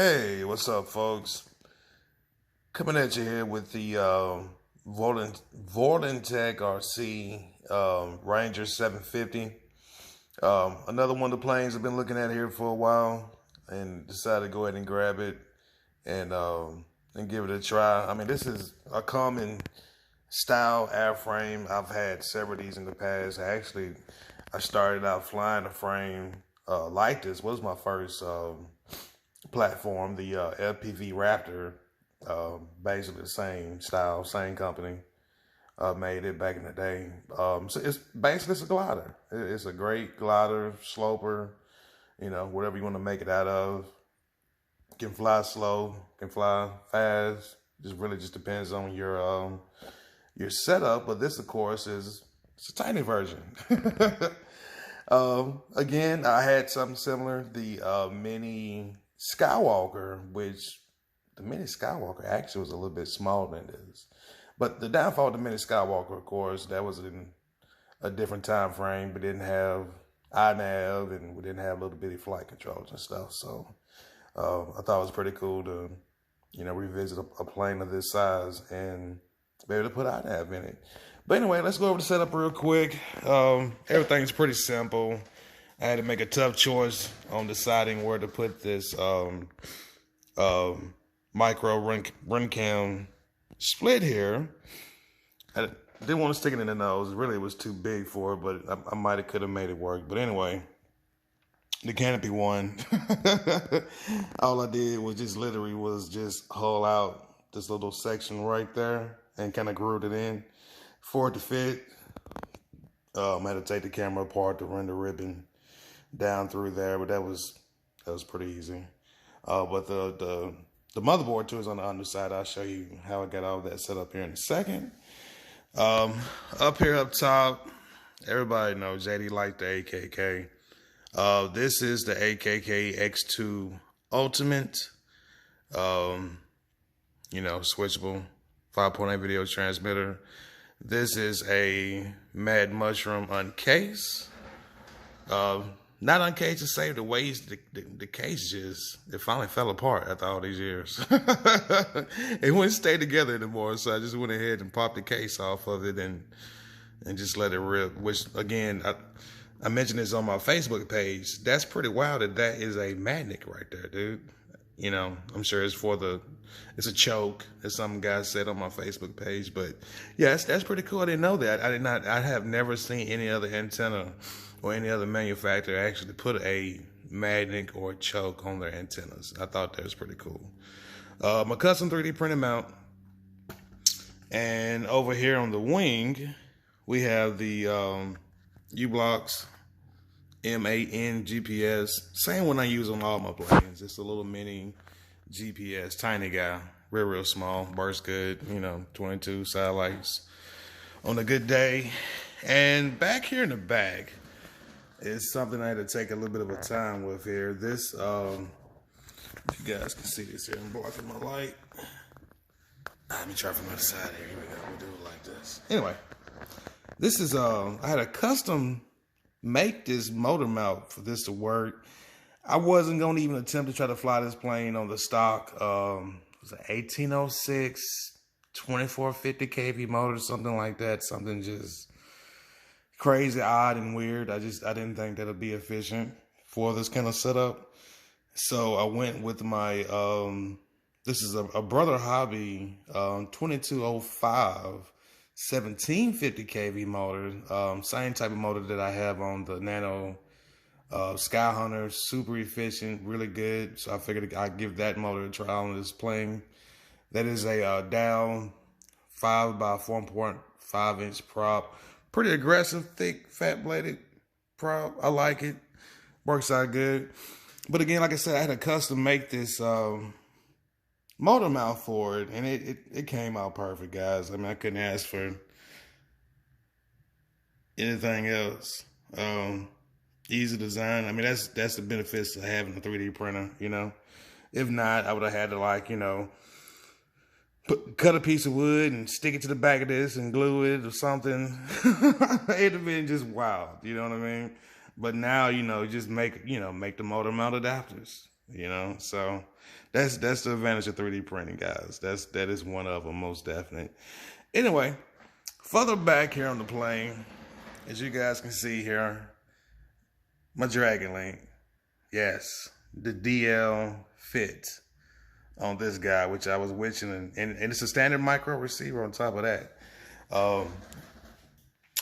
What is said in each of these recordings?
Hey, what's up, folks? Coming at you here with the Volantex RC Ranger 750. Another one of the planes I've been looking at here for a while, and decided to go ahead and grab it and give it a try. I mean, this is a common style airframe. I've had several of these in the past. I started out flying a frame like this. Was my first platform, the LPV Raptor, basically the same style, same company, made it back in the day. So it's a glider. It's a great glider, sloper, whatever you want to make it out of. Can fly slow, can fly fast. Just depends on your setup. But this, of course, it's a tiny version. Again, I had something similar, the Mini Skywalker, which the Mini Skywalker actually was a little bit smaller than this. But the downfall of the Mini Skywalker, of course, that was in a different time frame. We didn't have INAV, and we didn't have little bitty flight controls and stuff. So I thought it was pretty cool to, revisit a plane of this size and be able to put INAV in it. But anyway, let's go over the setup real quick. Everything's pretty simple. I had to make a tough choice on deciding where to put this micro run cam split here. I didn't want to stick it in the nose. Really, it was too big for it, but I might have could have made it work. But anyway, the canopy one. All I did was just hull out this little section right there and kind of glued it in for it to fit. I had to take the camera apart to run the ribbon down through there, but that was pretty easy. But the motherboard too is on the underside. I'll show you how I got all that set up here in a second. Up here up top, everybody knows JD liked the AKK. This is the AKK X2 Ultimate. Switchable 5.8 video transmitter. This is a Mad Mushroom uncase. Not uncased to say the ways the case it finally fell apart after all these years. It wouldn't stay together anymore, so I just went ahead and popped the case off of it and just let it rip. Which again, I mentioned this on my Facebook page. That's pretty wild that is a magnet right there, dude. I'm sure it's a choke, as some guy said on my Facebook page. But yeah, that's pretty cool. I didn't know that. I have never seen any other antenna or any other manufacturer actually put a magnet or a choke on their antennas. I thought that was pretty cool. My custom 3D printed mount. And over here on the wing, we have the U-Blocks M8N GPS. Same one I use on all my planes. It's a little mini GPS, tiny guy, real small, burst good, 22 satellites on a good day. And back here in the back is something I had to take a little bit of a time with here. This, if you guys can see this here, I'm blocking my light. Let me try from the other side here. Here we go. We'll do it like this. Anyway, this is, I had a custom make this motor mount for this to work. I wasn't going to even attempt to try to fly this plane on the stock. It was an 1806 2450 kV motor, something like that. Something just crazy, odd, and weird. I didn't think that'd be efficient for this kind of setup. So I went with my, this is a Brother Hobby 2205 1750 kV motor. Same type of motor that I have on the Nano Sky Hunter. Super efficient, really good. So I figured I'd give that motor a try on this plane. That is a Dow 5 by 4.5 inch prop. Pretty aggressive, thick, fat bladed prop. I like it. Works out good. But again, like I said, I had to custom make this motor mount for it, and it came out perfect, guys. I mean, I couldn't ask for anything else. Easy design. I mean, that's the benefits of having a 3D printer, If not, I would have had to cut a piece of wood and stick it to the back of this and glue it or something. It'd have been just wild, you know what I mean? But now, just make the motor mount adapters. you know. So that's the advantage of 3D printing, guys. That is one of them, most definite. Anyway, further back here on the plane, as you guys can see here, my Dragon Link. Yes, the DL fit on this guy, which I was wishing, and it's a standard micro receiver on top of that. I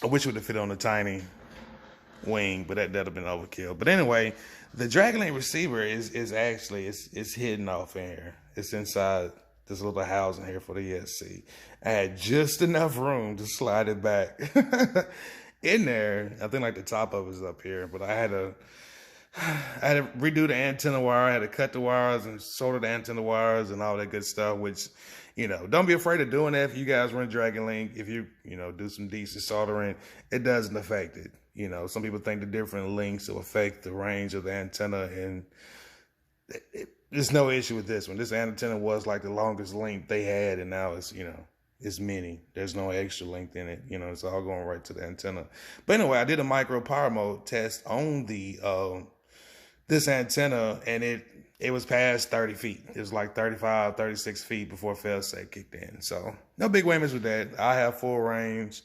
wish it would have fit on the tiny wing, but that'd have been overkill. But anyway, the Dragon Link receiver is actually it's hidden off in here. It's inside this little housing here for the ESC. I had just enough room to slide it back in there. I think like the top of it is up here, but I had to redo the antenna wire. I had to cut the wires and solder the antenna wires and all that good stuff, which, you know, don't be afraid of doing that if you guys run Dragon Link. If you do some decent soldering, it doesn't affect it. You know, some people think the different links will affect the range of the antenna, and there's no issue with this one. This antenna was like the longest length they had, and now it's, it's mini. There's no extra length in it. It's all going right to the antenna. But anyway, I did a micro power mode test on the this antenna, and it was past 30 feet. It was like 35, 36 feet before failsafe kicked in. So no big whammies with that. I have full range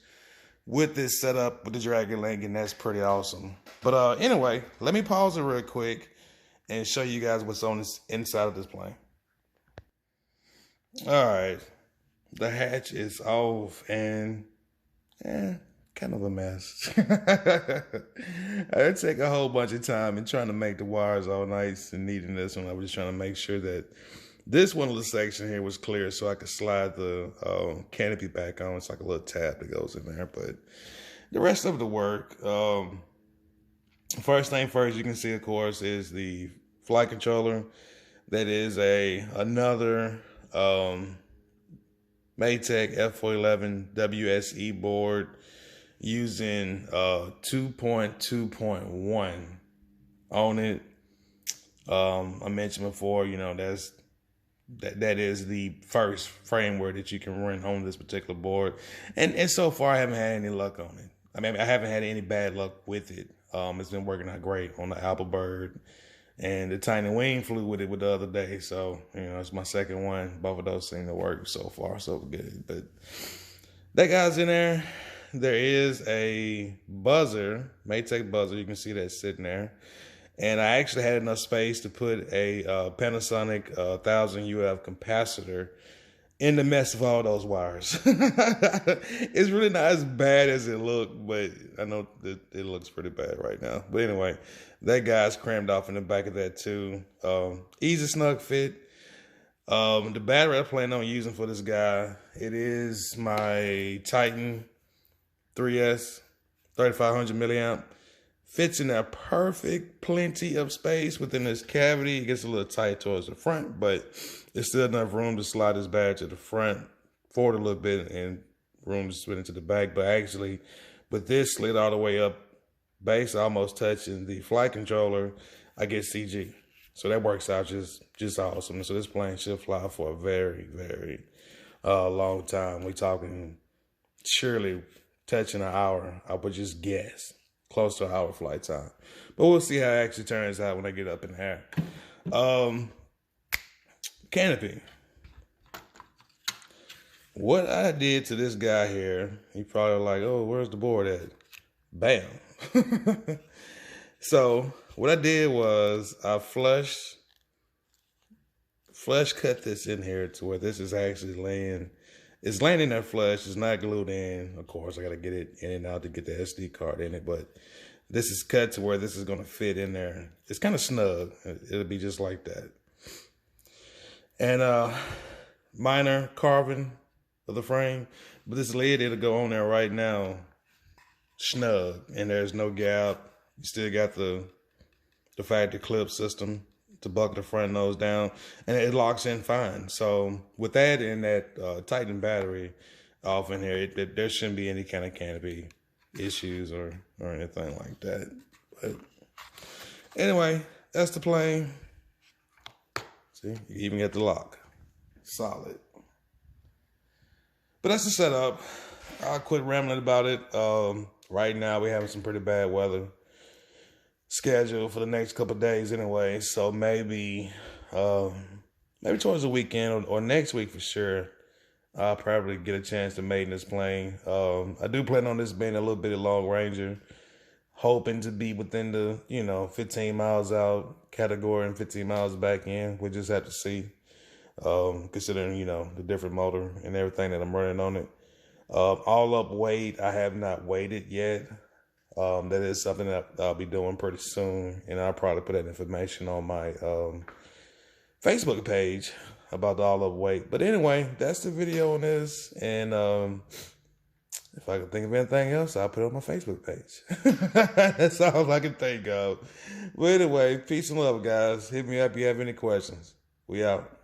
with this setup with the Dragon Link, and that's pretty awesome. But anyway, let me pause it real quick and show you guys what's on this inside of this plane. All right, the hatch is off and kind of a mess. I take a whole bunch of time in trying to make the wires all nice and neat in this one. I was just trying to make sure that this one little section here was clear so I could slide the canopy back on. It's like a little tab that goes in there, but the rest of the work, first thing first, you can see, of course, is the flight controller. That is another Maytech F411 WSE board using 2.2.1 on it. I mentioned before, that is the first framework that you can run on this particular board. And so far I haven't had any luck on it. I mean, I haven't had any bad luck with it. It's been working out great on the Applebird, and the Tiny Wing flew with it the other day. So, it's my second one. Both of those seem to work so far, so good. But that guy's in there. There is a buzzer, Maytech buzzer. You can see that sitting there. And I actually had enough space to put a Panasonic 1000 UF capacitor in the mess of all those wires. It's really not as bad as it looked, but I know that it looks pretty bad right now. But anyway, that guy's crammed off in the back of that too. Easy snug fit. The battery I plan on using for this guy, it is my Titan 3S 3500 milliamp. Fits in there perfect, plenty of space within this cavity. It gets a little tight towards the front, but there's still enough room to slide this battery to the front, forward a little bit, and room to swing into the back. But actually, with this slid all the way up, base almost touching the flight controller, I get CG. So that works out just awesome. So this plane should fly for a very, very long time. We're talking surely touching an hour. I would just guess. Close to an hour flight time. But we'll see how it actually turns out when I get up in the air. Canopy. What I did to this guy here, he probably like, oh, where's the board at? Bam. So what I did was I flush cut this in here to where this is actually laying. It's laying in there flush. It's not glued in. Of course, I got to get it in and out to get the SD card in it. But this is cut to where this is going to fit in there. It's kind of snug. It'll be just like that. And minor carving of the frame. But this lid, it'll go on there right now. Snug. And there's no gap. You still got the factory clip system to buckle the front nose down, and it locks in fine. So with that and that Titan battery off in here, there shouldn't be any kind of canopy issues or anything like that. But anyway, that's the plane. See, you even get the lock. Solid. But that's the setup. I'll quit rambling about it. Right now we're having some pretty bad weather. scheduled for the next couple of days anyway. So maybe towards the weekend or next week for sure, I'll probably get a chance to mate in this plane. I do plan on this being a little bit of long ranger, hoping to be within the 15 miles out category and 15 miles back in. We'll just have to see, considering the different motor and everything that I'm running on it. All up weight, I have not weighed yet. That is something that I'll be doing pretty soon, and I'll probably put that information on my Facebook page about the all up weight. But anyway, that's the video on this, and if I can think of anything else, I'll put it on my Facebook page. That's all I can think of. But anyway, peace and love, guys. Hit me up if you have any questions. We out.